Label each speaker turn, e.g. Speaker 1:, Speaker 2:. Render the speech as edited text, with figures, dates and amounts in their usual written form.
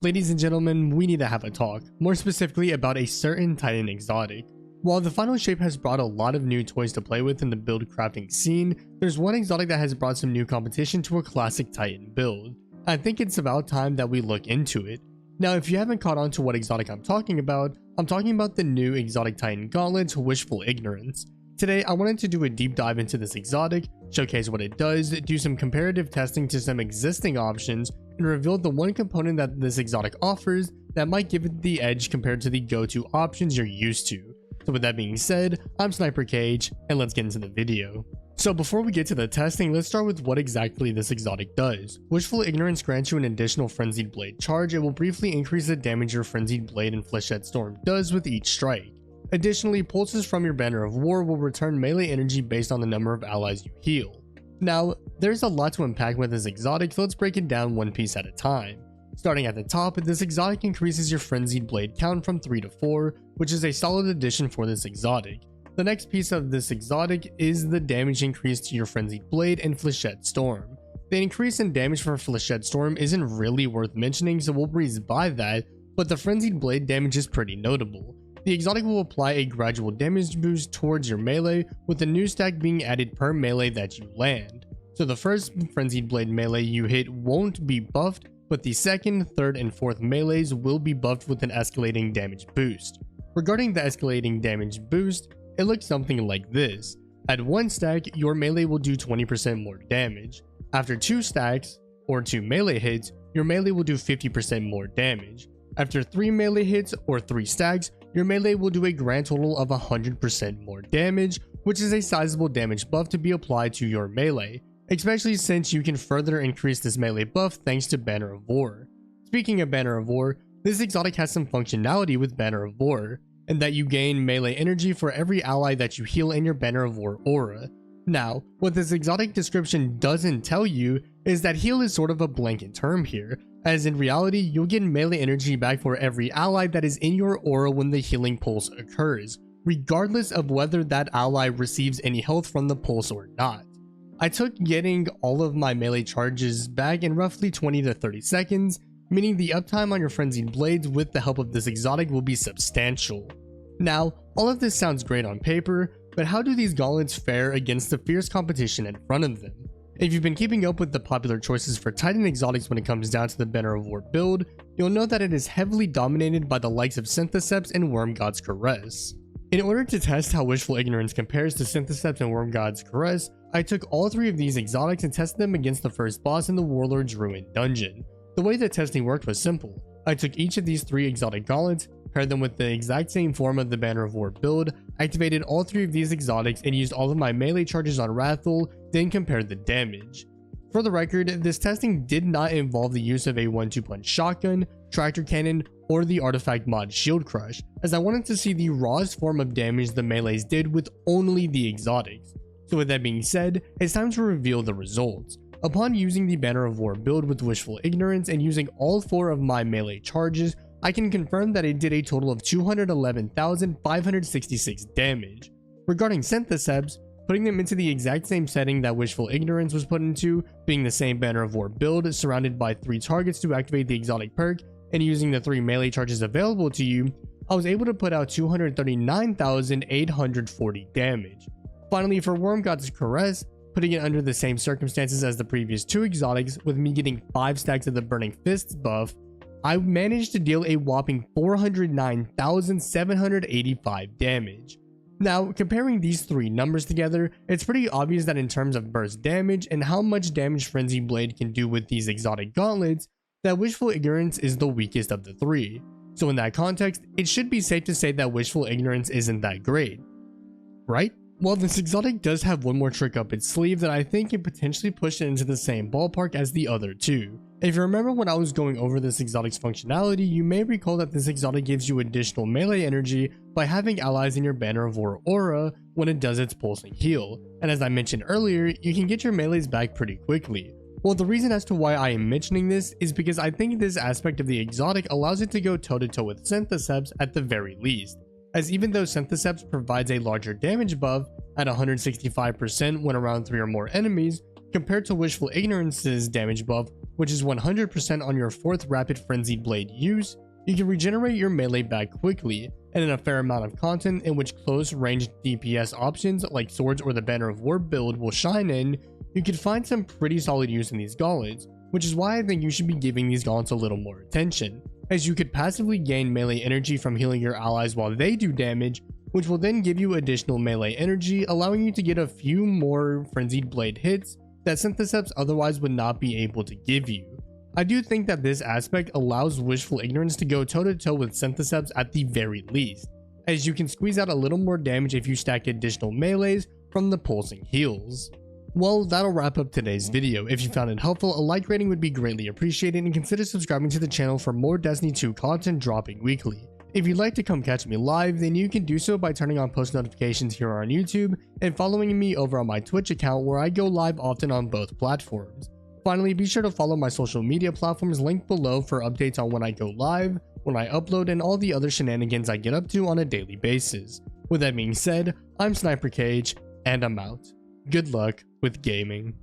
Speaker 1: Ladies and gentlemen, we need to have a talk, more specifically about a certain Titan exotic. While the final shape has brought a lot of new toys to play with in the build crafting scene, there's one exotic that has brought some new competition to a classic Titan build. I think it's about time that we look into it. Now, if you haven't caught on to what exotic I'm talking about the new exotic Titan Gauntlets, Wishful Ignorance. Today, I wanted to do a deep dive into this exotic, showcase what it does, do some comparative testing to some existing options, and reveal the one component that this exotic offers that might give it the edge compared to the go-to options you're used to. So with that being said, I'm SniperKH, and let's get into the video. So before we get to the testing, let's start with what exactly this exotic does. Wishful Ignorance grants you an additional Frenzied Blade charge. It will briefly increase the damage your Frenzied Blade and Flechette Storm does with each strike. Additionally, pulses from your Banner of War will return melee energy based on the number of allies you heal. Now, there's a lot to unpack with this exotic, so let's break it down one piece at a time. Starting at the top, this exotic increases your Frenzied Blade count from 3 to 4, which is a solid addition for this exotic. The next piece of this exotic is the damage increase to your Frenzied Blade and Flechette Storm. The increase in damage for Flechette Storm isn't really worth mentioning, so we'll breeze by that, but the Frenzied Blade damage is pretty notable. The exotic will apply a gradual damage boost towards your melee, with a new stack being added per melee that you land. So the first Frenzied Blade melee you hit won't be buffed, but the second, third, and fourth melees will be buffed with an escalating damage boost. Regarding the escalating damage boost, it looks something like this. At 1 stack, your melee will do 20% more damage. After 2 stacks, or 2 melee hits, your melee will do 50% more damage. After 3 melee hits, or 3 stacks, your melee will do a grand total of 100% more damage, which is a sizable damage buff to be applied to your melee, especially since you can further increase this melee buff thanks to Banner of War. Speaking of Banner of War, this exotic has some functionality with Banner of War, and that you gain melee energy for every ally that you heal in your Banner of War aura. Now, what this exotic description doesn't tell you is that heal is sort of a blanket term here, as in reality you'll get melee energy back for every ally that is in your aura when the healing pulse occurs, regardless of whether that ally receives any health from the pulse or not. I took getting all of my melee charges back in roughly 20 to 30 seconds, meaning the uptime on your Frenzied Blades with the help of this exotic will be substantial. Now, all of this sounds great on paper, but how do these gauntlets fare against the fierce competition in front of them? If you've been keeping up with the popular choices for Titan exotics when it comes down to the Banner of War build, you'll know that it is heavily dominated by the likes of Syntheseps and Wormgod's Caress. In order to test how Wishful Ignorance compares to Syntheseps and Wormgod's Caress, I took all 3 of these exotics and tested them against the first boss in the Warlord's Ruin dungeon. The way the testing worked was simple. I took each of these 3 exotic gauntlets, paired them with the exact same form of the Banner of War build, activated all 3 of these exotics and used all of my melee charges on Wrathful, then compared the damage. For the record, this testing did not involve the use of a 1-2 punch shotgun, tractor cannon, or the artifact mod Shield Crush, as I wanted to see the rawest form of damage the melees did with only the exotics. So with that being said, it's time to reveal the results. Upon using the Banner of War build with Wishful Ignorance and using all 4 of my melee charges, I can confirm that it did a total of 211,566 damage. Regarding Syntheseps, putting them into the exact same setting that Wishful Ignorance was put into, being the same Banner of War build surrounded by 3 targets to activate the exotic perk, and using the 3 melee charges available to you, I was able to put out 239,840 damage. Finally, for Wormgod's Caress, putting it under the same circumstances as the previous 2 exotics, with me getting 5 stacks of the Burning Fists buff, I managed to deal a whopping 409,785 damage. Now, comparing these 3 numbers together, it's pretty obvious that in terms of burst damage and how much damage Frenzied Blade can do with these exotic gauntlets, that Wishful Ignorance is the weakest of the 3. So in that context, it should be safe to say that Wishful Ignorance isn't that great, right? Well, this exotic does have one more trick up its sleeve that I think can potentially push it into the same ballpark as the other 2. If you remember when I was going over this exotic's functionality, you may recall that this exotic gives you additional melee energy by having allies in your Banner of War aura when it does its pulsing heal, and as I mentioned earlier, you can get your melees back pretty quickly. Well, the reason as to why I am mentioning this is because I think this aspect of the exotic allows it to go toe to toe with Syntheseps at the very least, as even though Syntheseps provides a larger damage buff at 165% when around 3 or more enemies, compared to Wishful Ignorance's damage buff, which is 100% on your 4th Rapid Frenzied Blade use. You can regenerate your melee back quickly, and in a fair amount of content in which close ranged DPS options like swords or the Banner of War build will shine in, you can find some pretty solid use in these gauntlets, which is why I think you should be giving these gauntlets a little more attention, as you could passively gain melee energy from healing your allies while they do damage, which will then give you additional melee energy, allowing you to get a few more Frenzied Blade hits that Synthoceps otherwise would not be able to give you. I do think that this aspect allows Wishful Ignorance to go toe to toe with Synthoceps at the very least, as you can squeeze out a little more damage if you stack additional melees from the pulsing heals. Well, that'll wrap up today's video. If you found it helpful, a like rating would be greatly appreciated, and consider subscribing to the channel for more Destiny 2 content dropping weekly. If you'd like to come catch me live, then you can do so by turning on post notifications here on YouTube and following me over on my Twitch account, where I go live often on both platforms. Finally, be sure to follow my social media platforms linked below for updates on when I go live, when I upload, and all the other shenanigans I get up to on a daily basis. With that being said, I'm SniperKH, and I'm out. Good luck with gaming.